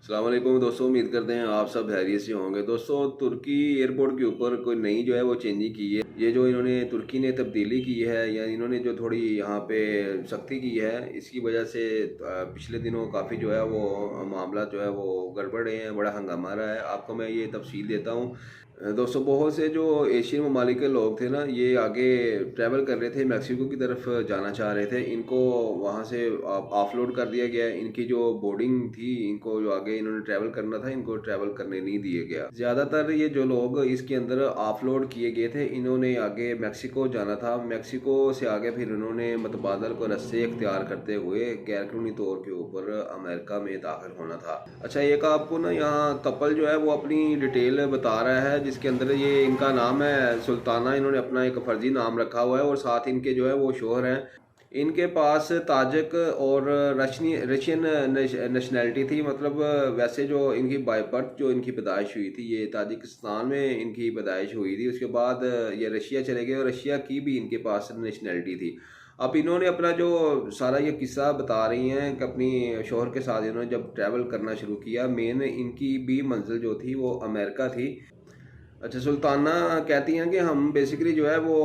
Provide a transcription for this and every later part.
अस्सलाम वालेकुम दोस्तों, उम्मीद करते हैं आप सब खैरियत से होंगे। दोस्तों, तुर्की एयरपोर्ट के ऊपर कोई नई जो है वो चेंजिंग की है। ये जो इन्होंने तुर्की ने तब्दीली की है या इन्होंने जो थोड़ी यहाँ पे सख्ती की है, इसकी वजह से पिछले दिनों काफ़ी जो है वो मामला जो है वो गड़बड़ रहे हैं, बड़ा हंगामा रहा है। आपको मैं ये तफसील देता हूँ। दोस्तों, बहुत से जो एशियन ममालिक के लोग थे ना, ये आगे ट्रैवल कर रहे थे, मैक्सिको की तरफ जाना चाह रहे थे। इनको वहाँ से ऑफलोड कर दिया गया। इनकी जो बोर्डिंग थी, इनको जो आगे इन्होंने ट्रैवल करना था, इनको ट्रैवल करने नहीं दिया गया। ज़्यादातर ये जो लोग इसके अंदर ऑफलोड किए गए थे, इन्होंने आगे मैक्सिको जाना था। मैक्सिको से आगे फिर इन्होंने मतबादल को रस्ते इख्तियार करते हुए गैरकानूनी तौर के ऊपर अमेरिका में दाखिल होना था। अच्छा, एक आपको ना यहाँ कपल जो है वो अपनी डिटेल बता रहा है, जिसके अंदर ये इनका नाम है सुल्ताना। इन्होंने अपना एक फर्जी नाम रखा हुआ है और साथ इनके जो है वो शोहर हैं। इनके पास ताजिक और रशियन नेशनैलिटी थी। मतलब वैसे जो इनकी बाय बर्थ जो इनकी पैदाइश हुई थी, ये ताजिकिस्तान में इनकी पैदाइश हुई थी। उसके बाद ये रशिया चले गए और रशिया की भी इनके पास नेशनैलिटी थी। अब इन्होंने अपना जो सारा ये किस्सा बता रही हैं कि अपनी शोहर के साथ इन्होंने जब ट्रैवल करना शुरू किया, मेन इनकी भी मंजिल जो थी वो अमेरिका थी। अच्छा, सुल्ताना कहती हैं कि हम बेसिकली जो है वो,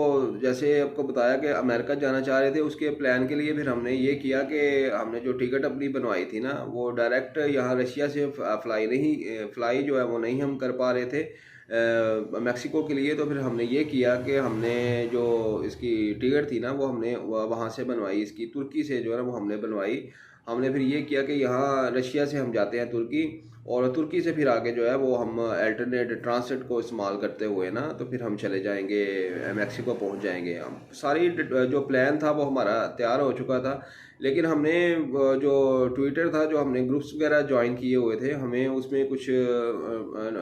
जैसे आपको बताया कि अमेरिका जाना चाह रहे थे, उसके प्लान के लिए फिर हमने ये किया कि हमने जो टिकट अपनी बनवाई थी ना, वो डायरेक्ट यहाँ रशिया से फ्लाई जो है वो नहीं हम कर पा रहे थे मैक्सिको के लिए। तो फिर हमने ये किया कि हमने जो इसकी टिकट थी ना, वो हमने वहाँ से बनवाई, इसकी तुर्की से जो है ना वो हमने बनवाई। हमने फिर ये किया कि यहाँ रशिया से हम जाते हैं तुर्की, और तुर्की से फिर आगे जो है वो हम अल्टरनेट ट्रांसलेट को इस्तेमाल करते हुए ना, तो फिर हम चले जाएंगे मैक्सिको पहुंच जाएंगे। हम सारी जो प्लान था वो हमारा तैयार हो चुका था। लेकिन हमने जो ट्विटर था, जो हमने ग्रुप्स वगैरह ज्वाइन किए हुए थे, हमें उसमें कुछ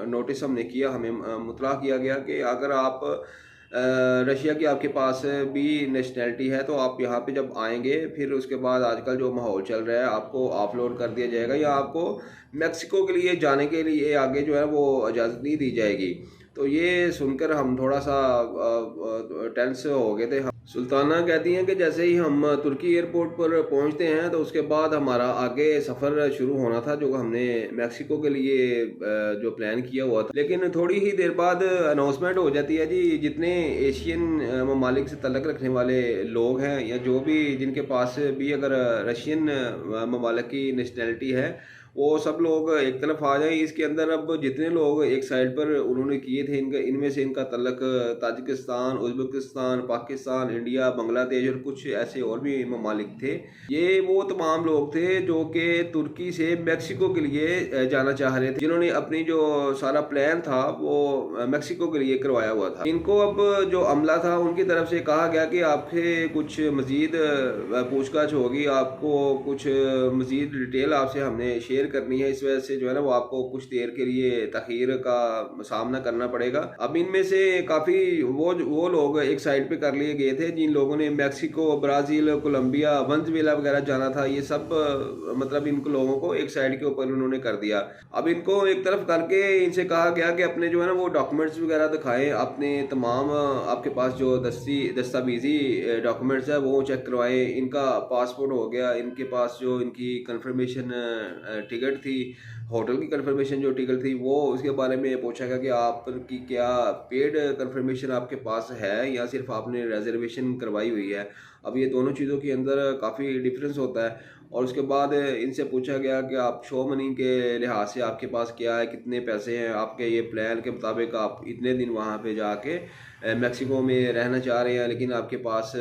नोटिस हमने किया, हमें मुतला किया गया कि अगर आप रशिया की आपके पास भी नेशनैलिटी है, तो आप यहाँ पे जब आएंगे, फिर उसके बाद आजकल जो माहौल चल रहा है, आपको ऑफलोड कर दिया जाएगा या आपको मेक्सिको के लिए जाने के लिए आगे जो है वो इजाज़त नहीं दी जाएगी। तो ये सुनकर हम थोड़ा सा टेंस हो गए थे। सुल्ताना कहती हैं कि जैसे ही हम तुर्की एयरपोर्ट पर पहुंचते हैं, तो उसके बाद हमारा आगे सफ़र शुरू होना था, जो हमने मैक्सिको के लिए जो प्लान किया हुआ था। लेकिन थोड़ी ही देर बाद अनाउंसमेंट हो जाती है जी, जितने एशियन ममालिक से तल्लक रखने वाले लोग हैं, या जो भी जिनके पास भी अगर रशियन ममालिक की नेशनैलिटी है, वो सब लोग एक तरफ आ जाएं। इसके अंदर अब जितने लोग एक साइड पर उन्होंने किए थे, इनका इनमें से इनका तल्लक Tajikistan, Uzbekistan, Pakistan, India, Bangladesh और कुछ ऐसे और भी ममालिक थे। ये वो तमाम लोग थे जो कि तुर्की से मैक्सिको के लिए जाना चाह रहे थे, जिन्होंने अपनी जो सारा प्लान था वो मैक्सिको के लिए करवाया हुआ था। इनको अब जो अमला था, उनकी तरफ से कहा गया कि आपसे कुछ मज़ीद पूछताछ होगी, आपको कुछ मज़ीद डिटेल आपसे हमने शेयर करनी है। इस वजह से जो है ना वो आपको कुछ देर के लिए तखीर का सामना करना पड़ेगा। अब इनमें से काफ़ी वो लोग एक साइड पे कर लिए गए थे, जिन लोगों ने मैक्सिको, ब्राज़ील, कोलंबिया, वेनेज़ुएला वगैरह जाना था। ये सब मतलब इन लोगों को एक साइड के ऊपर उन्होंने कर दिया। अब इनको एक तरफ करके इनसे कहा गया कि अपने जो है ना वो डॉक्यूमेंट्स वगैरह दिखाएं, अपने तमाम आपके पास जो दस्तावेजी डॉक्यूमेंट्स है वो चेक करवाएं। इनका पासपोर्ट हो गया, इनके पास जो इनकी कंफर्मेशन टिकट थी, होटल की कंफर्मेशन जो टिकट थी, वो उसके बारे में पूछा गया कि आपकी क्या पेड कंफर्मेशन आपके पास है या सिर्फ आपने रिजर्वेशन करवाई हुई है। अब ये दोनों चीज़ों के अंदर काफ़ी डिफरेंस होता है। और उसके बाद इनसे पूछा गया कि आप शो मनी के लिहाज से आपके पास क्या है, कितने पैसे हैं आपके, ये प्लान के मुताबिक आप इतने दिन वहाँ पे जाके मैक्सिको में रहना चाह रहे हैं, लेकिन आपके पास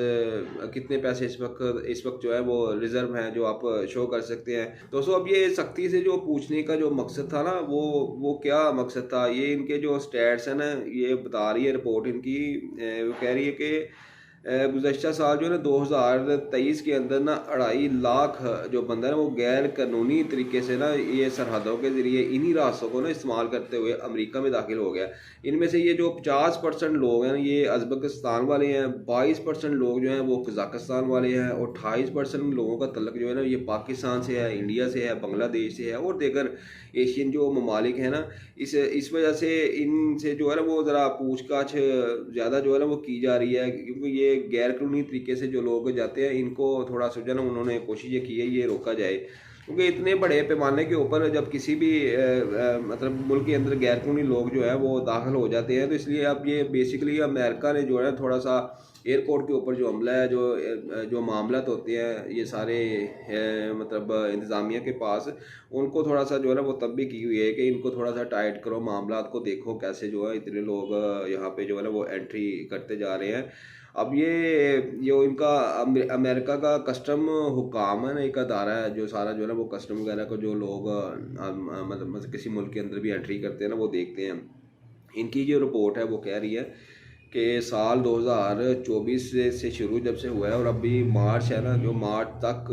कितने पैसे इस वक्त जो है वो रिज़र्व हैं जो आप शो कर सकते हैं। दोस्तों, अब ये सख्ती से जो पूछने का जो मकसद था ना, वो क्या मकसद था, ये इनके जो स्टैट्स हैं ना, ये बता रही है रिपोर्ट इनकी। वो कह रही है कि गुज़श्ता साल जो है ना 2023 के अंदर ना 2.5 लाख जो बंदा है ना, वो गैर कानूनी तरीके से ना ये सरहदों के ज़रिए इन्हीं रास्तों को ना इस्तेमाल करते हुए अमेरिका में दाखिल हो गया। इनमें से ये जो 50% लोग हैं ये उज़्बेकिस्तान वाले हैं, 22% लोग जो हैं वो कज़ाकिस्तान वाले हैं, और 28% लोगों का तल्लक जो है ना ये पाकिस्तान से है, इंडिया से है, बांग्लादेश से है और दीगर एशियन जो ममालिक हैं ना। इस वजह से इनसे जो है ना वो ज़रा पूछताछ ज़्यादा जो है ना वो की जा रही है, क्योंकि ये गैर कानूनी तरीके से जो लोग जाते हैं, इनको थोड़ा सा जो है ना उन्होंने कोशिश ये की है ये रोका जाए। क्योंकि इतने बड़े पैमाने के ऊपर जब किसी भी मतलब मुल्क के अंदर गैरकानूनी लोग जो है वो दाखिल हो जाते हैं, तो इसलिए अब ये बेसिकली अमेरिका ने जो है थोड़ा सा एयरपोर्ट के ऊपर जो हमला है, जो मामलात होते हैं ये सारे मतलब इंतज़ामिया के पास, उनको थोड़ा सा जो है ना वो तब भी की हुई है कि इनको थोड़ा सा टाइट करो, मामलात को देखो कैसे जो है इतने लोग यहाँ पे जो है ना वो एंट्री करते जा रहे हैं। अब ये जो इनका अमेरिका का कस्टम हुकाम है ना, एक अदारा है जो सारा जो है ना वो कस्टम वगैरह को जो लोग मतलब किसी मुल्क के अंदर भी एंट्री करते हैं ना वो देखते हैं। इनकी जो रिपोर्ट है वो कह रही है कि साल 2024 से शुरू जब से हुआ है और अभी मार्च है ना, जो मार्च तक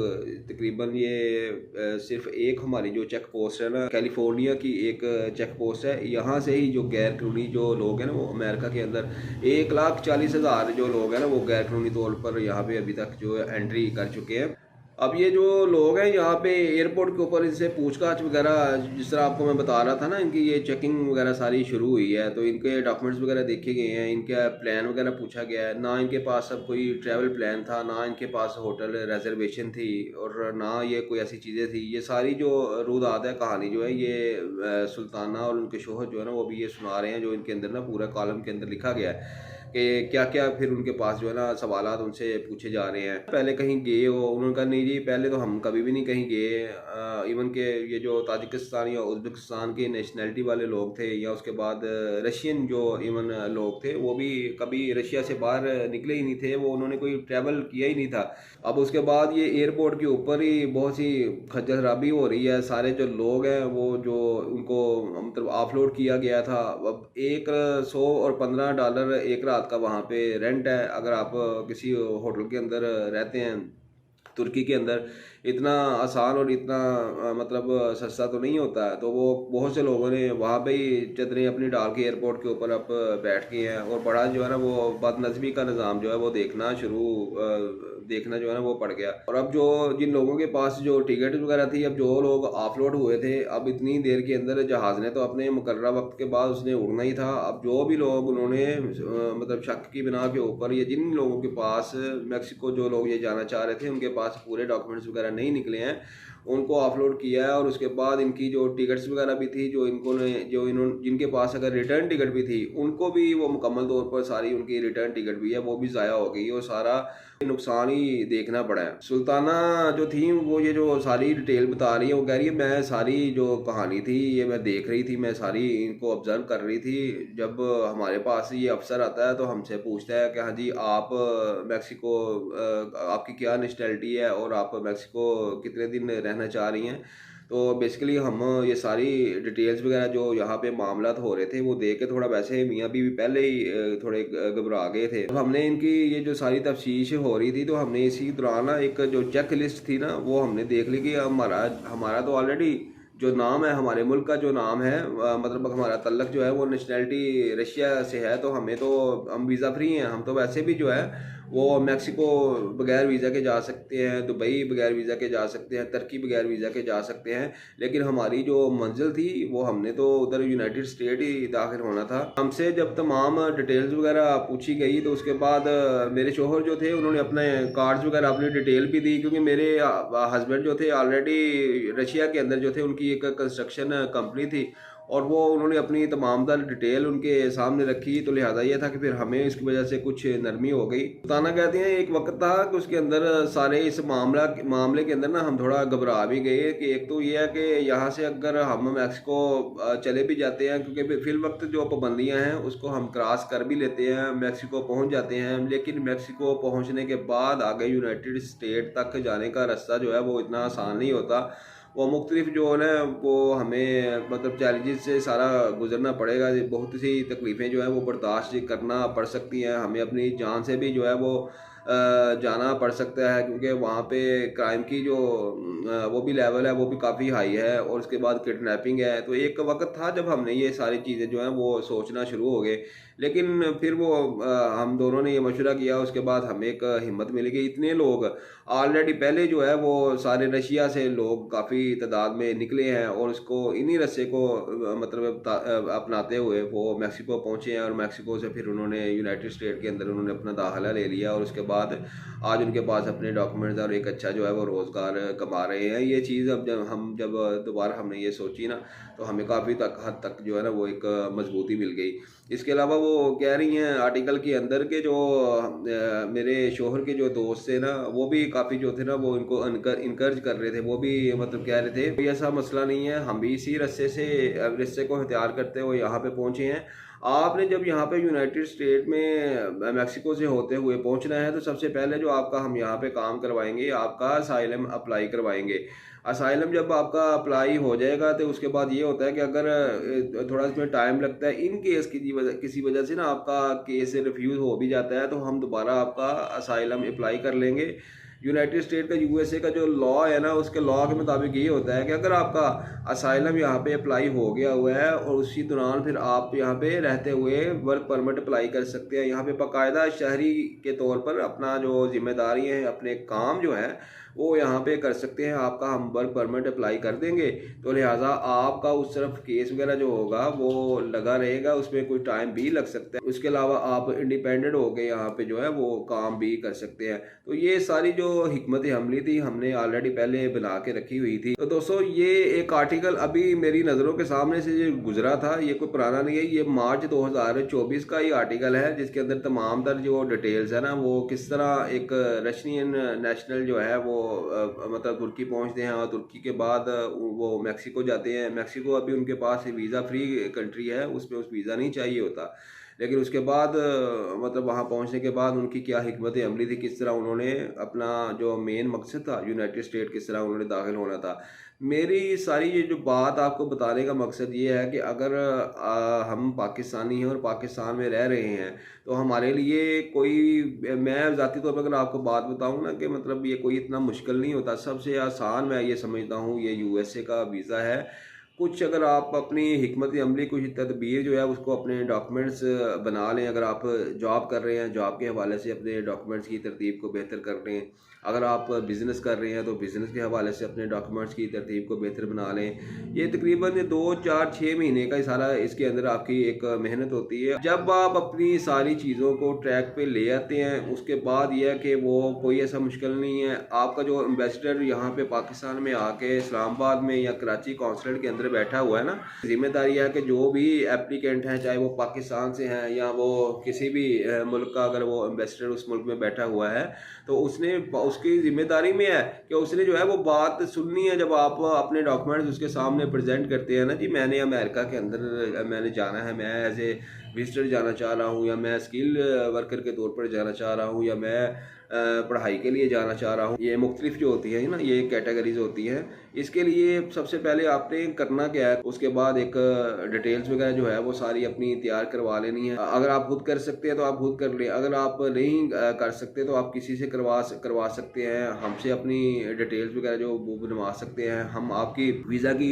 तकरीबन ये सिर्फ एक हमारी जो चेक पोस्ट है ना, कैलिफोर्निया की एक चेक पोस्ट है, यहाँ से ही जो गैर कानूनी जो लोग हैं ना वो अमेरिका के अंदर 1,40,000 जो लोग हैं ना वो गैर कानूनी तौर पर यहाँ पे अभी तक जो एंट्री कर चुके हैं। अब ये जो लोग हैं यहाँ पे एयरपोर्ट के ऊपर इनसे पूछताछ वगैरह, जिस तरह आपको मैं बता रहा था ना, इनकी ये चेकिंग वगैरह सारी शुरू हुई है, तो इनके डॉक्यूमेंट्स वगैरह देखे गए हैं, इनका प्लान वगैरह पूछा गया है। ना इनके पास अब कोई ट्रैवल प्लान था, ना इनके पास होटल रिजर्वेशन थी, और ना ये कोई ऐसी चीज़ें थी। ये सारी जो रुदात है, कहानी जो है ये सुल्ताना और उनके शोहर जो है ना वो भी ये सुना रहे हैं, जो इनके अंदर ना पूरा कॉलम के अंदर लिखा गया है कि क्या क्या फिर उनके पास जो है ना सवालात उनसे पूछे जा रहे हैं। पहले कहीं गए हो? उन्होंने कहा नहीं जी, पहले तो हम कभी भी नहीं कहीं गए। इवन के ये जो ताजिकिस्तान या उज़्बेकिस्तान के नेशनैलिटी वाले लोग थे, या उसके बाद रशियन जो इवन लोग थे, वो भी कभी रशिया से बाहर निकले ही नहीं थे, वो उन्होंने कोई ट्रैवल किया ही नहीं था। अब उसके बाद ये एयरपोर्ट के ऊपर ही बहुत सी खज्जल खराबी हो रही है। सारे जो लोग हैं वो जो उनको मतलब ऑफलोड किया गया था, अब $115 एक रात का वहाँ पे रेंट है। अगर आप किसी होटल के अंदर रहते हैं तुर्की के अंदर, इतना आसान और इतना मतलब सस्ता तो नहीं होता है। तो वो बहुत से लोगों ने वहाँ पे ही चदरें अपनी डाल के एयरपोर्ट के ऊपर अब बैठ गए हैं, और बड़ा जो है ना वो बदनज़मी का निज़ाम जो है वो देखना जो है ना वो पड़ गया। और अब जो जिन लोगों के पास जो टिकट वगैरह थी, अब जो लोग ऑफलोड हुए थे, अब इतनी देर के अंदर जहाज़ ने तो अपने मुकर्रर वक्त के बाद उसने उड़ना ही था। अब जो भी लोग उन्होंने मतलब शक की बिना के ऊपर, ये जिन लोगों के पास मैक्सिको जो लोग ये जाना चाह रहे थे उनके पास पूरे डॉक्यूमेंट्स वगैरह नहीं निकले हैं, उनको ऑफलोड किया है। और उसके बाद इनकी जो टिकट्स वगैरह भी थी, इन्होंने जिनके पास अगर रिटर्न टिकट भी थी, उनको भी वो मुकम्मल तौर पर सारी उनकी रिटर्न टिकट भी है वो भी ज़ाया हो गई, और सारा नुकसान ही देखना पड़ा है। सुल्ताना जो थी वो ये जो सारी डिटेल बता रही है, वो कह रही है मैं सारी जो कहानी थी ये मैं देख रही थी, मैं सारी इनको ऑब्जर्व कर रही थी। जब हमारे पास ये अफसर आता है तो हमसे पूछता है कि हाँ जी आप मैक्सिको आपकी क्या नेशनैलिटी है और आप मैक्सिको कितने दिन रहना चाह रही हैं। तो बेसिकली हम ये सारी डिटेल्स वगैरह जो यहाँ पे मामलात हो रहे थे वो देख के थोड़ा, वैसे मियाँ बीवी पहले ही थोड़े घबरा गए थे। तो हमने इनकी ये जो सारी तफ्तीश हो रही थी, तो हमने इसी दौरान ना एक जो चेक लिस्ट थी ना वो हमने देख ली कि हमारा तो ऑलरेडी जो नाम है, हमारे मुल्क का जो नाम है, मतलब हमारा तल्लक जो है वो नेशनैलिटी रशिया से है, तो हम वीज़ा फ्री हैं। हम तो वैसे भी जो है वो मैक्सिको बगैर वीज़ा के जा सकते हैं, दुबई बगैर वीज़ा के जा सकते हैं, तुर्की बगैर वीज़ा के जा सकते हैं। लेकिन हमारी जो मंजिल थी वो हमने तो उधर यूनाइटेड स्टेट ही दाखिल होना था। हमसे जब तमाम डिटेल्स वगैरह पूछी गई तो उसके बाद मेरे शोहर जो थे उन्होंने अपने कार्ड्स वगैरह अपनी डिटेल भी दी, क्योंकि मेरे हस्बैंड जो थे ऑलरेडी रशिया के अंदर जो थे उनकी एक कंस्ट्रक्शन कंपनी थी, और वो उन्होंने अपनी तमाम तर डिटेल उनके सामने रखी, तो लिहाजा ये था कि फिर हमें इसकी वजह से कुछ नरमी हो गई। ताना कहते हैं एक वक्त था कि उसके अंदर सारे इस मामले के अंदर ना हम थोड़ा घबरा भी गए कि एक तो ये है कि यहाँ से अगर हम मैक्सिको चले भी जाते हैं, क्योंकि फिल वक्त जो पाबंदियाँ हैं उसको हम क्रॉस कर भी लेते हैं, मैक्सिको पहुँच जाते हैं, लेकिन मैक्सिको पहुँचने के बाद आगे यूनाइटेड स्टेट तक जाने का रास्ता जो है वो इतना आसान नहीं होता। वो मुख्तलिफ जो है ना वो हमें मतलब चैलेंजेस से सारा गुजरना पड़ेगा। बहुत सी तकलीफ़ें जो है वो बर्दाश्त करना पड़ सकती हैं, हमें अपनी जान से भी जो है वो जाना पड़ सकता है, क्योंकि वहाँ पे क्राइम की जो वो भी लेवल है वो भी काफ़ी हाई है, और उसके बाद किडनैपिंग है। तो एक वक्त था जब हमने ये सारी चीज़ें जो हैं वो सोचना शुरू हो गए, लेकिन फिर वो हम दोनों ने ये मशवरा किया, उसके बाद हमें एक हिम्मत मिली कि इतने लोग ऑलरेडी पहले जो है वो सारे रशिया से लोग काफ़ी तादाद में निकले हैं और उसको इन्हीं रस्से को मतलब अपनाते हुए वो मैक्सिको पहुँचे हैं और मैक्सिको से फिर उन्होंने यूनाइटेड स्टेट के अंदर उन्होंने अपना दाखिला ले लिया और उसके बाद आज उनके पास अपने डॉक्यूमेंट्स और एक अच्छा जो है वो रोज़गार कमा रहे हैं। ये चीज़ अब जब दोबारा हमने ये सोची ना, तो हमें काफ़ी हद तक जो है ना वो एक मजबूती मिल गई। इसके अलावा वो कह रही हैं आर्टिकल के अंदर के जो मेरे शोहर के जो दोस्त थे ना, वो भी काफ़ी जो थे ना वो इनको इनकरेज कर रहे थे। वो भी मतलब कह रहे थे कोई ऐसा मसला नहीं है, हम भी इसी रस्से को हथियार करते हुए यहाँ पे पहुँचे हैं। आपने जब यहाँ पे यूनाइटेड स्टेट में मैक्सिको से होते हुए पहुँचना है, तो सबसे पहले जो आपका हम यहाँ पे काम करवाएंगे, आपका असाइलम अप्लाई करवाएंगे। असाइलम जब आपका अप्लाई हो जाएगा तो उसके बाद ये होता है कि अगर थोड़ा इसमें टाइम लगता है, इन केस किसी वजह से ना आपका केस रिफ्यूज़ हो भी जाता है, तो हम दोबारा आपका असाइलम अप्लाई कर लेंगे। यूनाइटेड स्टेट का यूएसए का जो लॉ है ना, उसके लॉ के मुताबिक ये होता है कि अगर आपका असाइलम यहाँ पे अप्लाई हो गया हुआ है और उसी दौरान फिर आप यहाँ पे रहते हुए वर्क परमिट अप्लाई कर सकते हैं। यहाँ पे बाकायदा शहरी के तौर पर अपना जो जिम्मेदारी है, अपने काम जो है वो यहाँ पे कर सकते हैं। आपका हम वर्क परमिट अप्लाई कर देंगे, तो लिहाजा आपका उस तरफ केस वगैरह जो होगा वो लगा रहेगा, उसमें कुछ टाइम भी लग सकता है। उसके अलावा आप इंडिपेंडेंट हो के यहाँ पे जो है वो काम भी कर सकते हैं। तो ये सारी जो हिकमत अमली थी हमने ऑलरेडी पहले बना के रखी हुई थी। तो दोस्तों ये एक आर्टिकल अभी मेरी नज़रों के सामने से जो गुजरा था, ये कोई पुराना नहीं है, ये मार्च 2024 का ही आर्टिकल है, जिसके अंदर तमाम तर जो डिटेल्स है ना वो किस तरह एक रशियन नेशनल जो है वो मतलब तुर्की पहुंचते हैं और तुर्की के बाद वो मैक्सिको जाते हैं। मैक्सिको अभी उनके पास वीज़ा फ्री कंट्री है, उसमें उस वीज़ा नहीं चाहिए होता, लेकिन उसके बाद मतलब वहाँ पहुँचने के बाद उनकी क्या हिकमत अमली थी, किस तरह उन्होंने अपना जो मेन मकसद था यूनाइटेड स्टेट, किस तरह उन्होंने दाखिल होना था। मेरी सारी ये जो बात आपको बताने का मकसद ये है कि अगर हम पाकिस्तानी हैं और पाकिस्तान में रह रहे हैं, तो हमारे लिए कोई, मैं ज़ाती तौर पर अगर आपको बात बताऊं ना कि मतलब ये कोई इतना मुश्किल नहीं होता। सबसे आसान मैं ये समझता हूँ ये यूएसए का वीज़ा है। कुछ अगर आप अपनी हिकमत अमली कुछ तदबीर जो है उसको अपने डॉक्यूमेंट्स बना लें। अगर आप जॉब कर रहे हैं, जॉब के हवाले से अपने डॉक्यूमेंट्स की तरतीब को बेहतर कर लें। अगर आप बिज़नेस कर रहे हैं तो बिज़नेस के हवाले से अपने डॉक्यूमेंट्स की तरतीब को बेहतर बना लें। ये तकरीबन 2 4 6 महीने का सारा इसके अंदर आपकी एक मेहनत होती है। जब आप अपनी सारी चीज़ों को ट्रैक पे ले आते हैं, उसके बाद यह है कि वो कोई ऐसा मुश्किल नहीं है। आपका जो एम्बेसडर यहाँ पे पाकिस्तान में आके इस्लामाबाद में या कराची कौंसलेट के अंदर बैठा हुआ है ना, जिम्मेदारी है कि जो भी एप्लीकेंट हैं, चाहे वो पाकिस्तान से हैं या वो किसी भी मुल्क का, अगर वो एम्बेसडर उस मुल्क में बैठा हुआ है तो उसने उसकी जिम्मेदारी में है कि उसने जो है वो बात सुननी है। जब आप अपने डॉक्यूमेंट्स उसके सामने प्रेजेंट करते हैं ना, जी मैंने अमेरिका के अंदर मैंने जाना है, मैं एज ए विजिटर जाना चाह रहा हूँ, या मैं स्किल वर्कर के तौर पर जाना चाह रहा हूँ, या मैं पढ़ाई के लिए जाना चाह रहा हूँ। ये मुख्तलिफ जो होती है ना, ये कैटेगरीज होती हैं। इसके लिए सबसे पहले आपने करना क्या है, उसके बाद एक डिटेल्स वगैरह जो है वो सारी अपनी तैयार करवा लेनी है। अगर आप खुद कर सकते हैं तो आप खुद कर लें, अगर आप नहीं कर सकते तो आप किसी से करवा सकते हैं। हमसे अपनी डिटेल्स वगैरह जो वो बनवा सकते हैं। हम आपकी वीज़ा की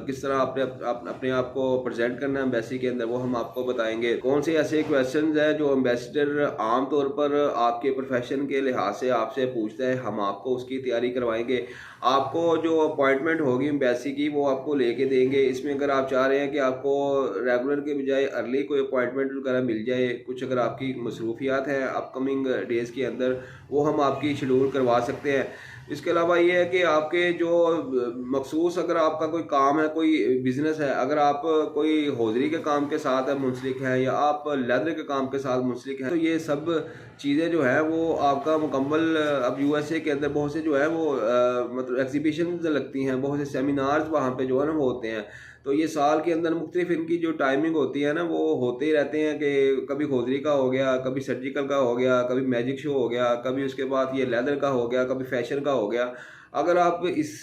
किस तरह अपने आप को प्रेजेंट करना है एम्बेसी के अंदर, वो हम आपको बताएंगे। कौन से ऐसे क्वेश्चंस हैं जो एम्बेसडर आम तौर पर आपके प्रोफेशन के लिहाज से आपसे पूछता है, हम आपको उसकी तैयारी करवाएंगे। आपको जो अपॉइंटमेंट होगी एम्बेसी की वो आपको लेके देंगे। इसमें अगर आप चाह रहे हैं कि आपको रेगुलर के बजाय अर्ली कोई अपॉइंटमेंट वगैरह मिल जाए, कुछ अगर आपकी मसरूफियात हैं अपकमिंग डेज़ के अंदर, वो हम आपकी शेड्यूल करवा सकते हैं। इसके अलावा ये है कि आपके जो मखसूस अगर आपका कोई काम है, कोई बिज़नेस है, अगर आप कोई हौजरी के काम के साथ मुंसलिक हैं या आप लेदर के काम के साथ मुंसलिक हैं, तो ये सब चीज़ें जो है वो आपका मुकम्मल, अब यूएसए के अंदर बहुत से जो है वो मतलब एग्जीबिशन लगती हैं, बहुत से सेमिनार्स वहाँ पे जो है ना वो होते हैं। तो ये साल के अंदर मुख्तलिफ इनकी जो टाइमिंग होती है ना वो होते ही रहते हैं कि कभी हौजरी का हो गया, कभी सर्जिकल का हो गया, कभी मैजिक शो हो गया, कभी उसके बाद ये लेदर का हो गया, कभी फैशन का हो गया। अगर आप इस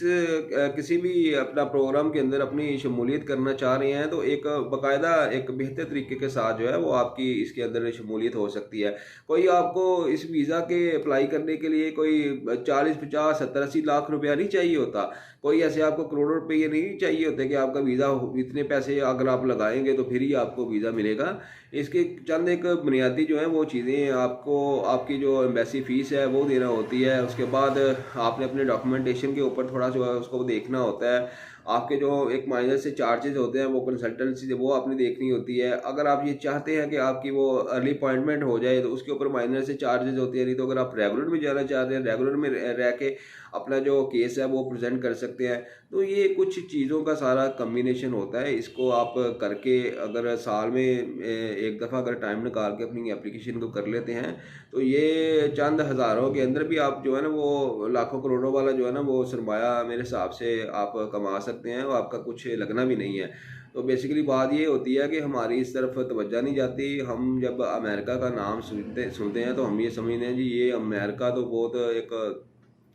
किसी भी अपना प्रोग्राम के अंदर अपनी शमूलियत करना चाह रहे हैं तो एक बाकायदा एक बेहतर तरीके के साथ जो है वो आपकी इसके अंदर शमूलियत हो सकती है। कोई आपको इस वीज़ा के अप्लाई करने के लिए कोई 40 50 70 80 लाख रुपया नहीं चाहिए होता। कोई ऐसे आपको करोड़ों रुपये ये नहीं चाहिए होते कि आपका वीज़ा इतने पैसे अगर आप लगाएंगे तो फिर ही आपको वीज़ा मिलेगा। इसके चंद एक बुनियादी जो है वो चीज़ें आपको, आपकी जो एम्बेसी फ़ीस है वो देना होती है। उसके बाद आपने अपने डॉक्यूमेंटेशन के ऊपर थोड़ा जो है उसको देखना होता है। आपके जो एक माइनर से चार्जेस होते हैं वो कंसल्टेंसी से वो आपने देखनी होती है। अगर आप ये चाहते हैं कि आपकी वो अर्ली अपॉइंटमेंट हो जाए तो उसके ऊपर माइनर से चार्जेस होती है। नहीं तो अगर आप रेगुलर में जाना चाहते हैं, रेगुलर में रह के अपना जो केस है वो प्रेजेंट कर सकते हैं। तो ये कुछ चीज़ों का सारा कम्बिनेशन होता है। इसको आप करके अगर साल में एक दफ़ा अगर टाइम निकाल के अपनी एप्लीकेशन को कर लेते हैं तो ये चंद हज़ारों के अंदर भी आप जो है ना वो लाखों करोड़ों वाला जो है ना वो सरमाया मेरे हिसाब से आप कमा सकते हैं और आपका कुछ लगना भी नहीं है। तो बेसिकली बात ये होती है कि हमारी इस तरफ तवज्जो नहीं जाती। हम जब अमेरिका का नाम सुनते सुनते हैं तो हम ये समझते हैं जी ये अमेरिका तो बहुत एक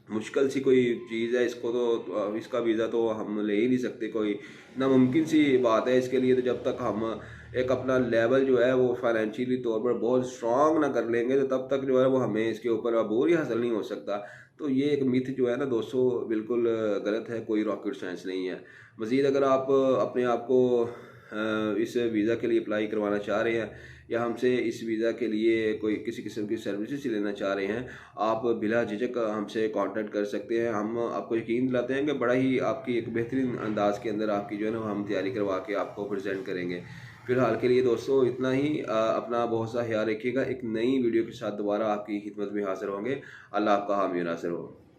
मुश्किल सी कोई चीज़ है, इसको तो इसका वीज़ा तो हम ले ही नहीं सकते, कोई नामुमकिन सी बात है इसके लिए। तो जब तक हम एक अपना लेवल जो है वो फाइनेंशियली तौर पर बहुत स्ट्रॉन्ग ना कर लेंगे तो तब तक जो है वो हमें इसके ऊपर अबूर ही हासिल नहीं हो सकता। तो ये एक मिथ जो है ना दोस्तों बिल्कुल गलत है, कोई रॉकेट साइंस नहीं है। मज़ीद अगर आप अपने आप को इस वीज़ा के लिए अप्लाई करवाना चाह रहे हैं या हमसे इस वीज़ा के लिए कोई किसी किस्म की सर्विसेज लेना चाह रहे हैं, आप बिला झिझक हमसे कांटेक्ट कर सकते हैं। हम आपको यकीन दिलाते हैं कि बड़ा ही आपकी एक बेहतरीन अंदाज के अंदर आपकी जो है ना हम तैयारी करवा के आपको प्रेजेंट करेंगे। फ़िलहाल के लिए दोस्तों इतना ही। अपना बहुत सा ख्याल रखिएगा। एक नई वीडियो के साथ दोबारा आपकी खिदमत में हाज़िर होंगे। अल्लाह आपका हामी नासिर हो।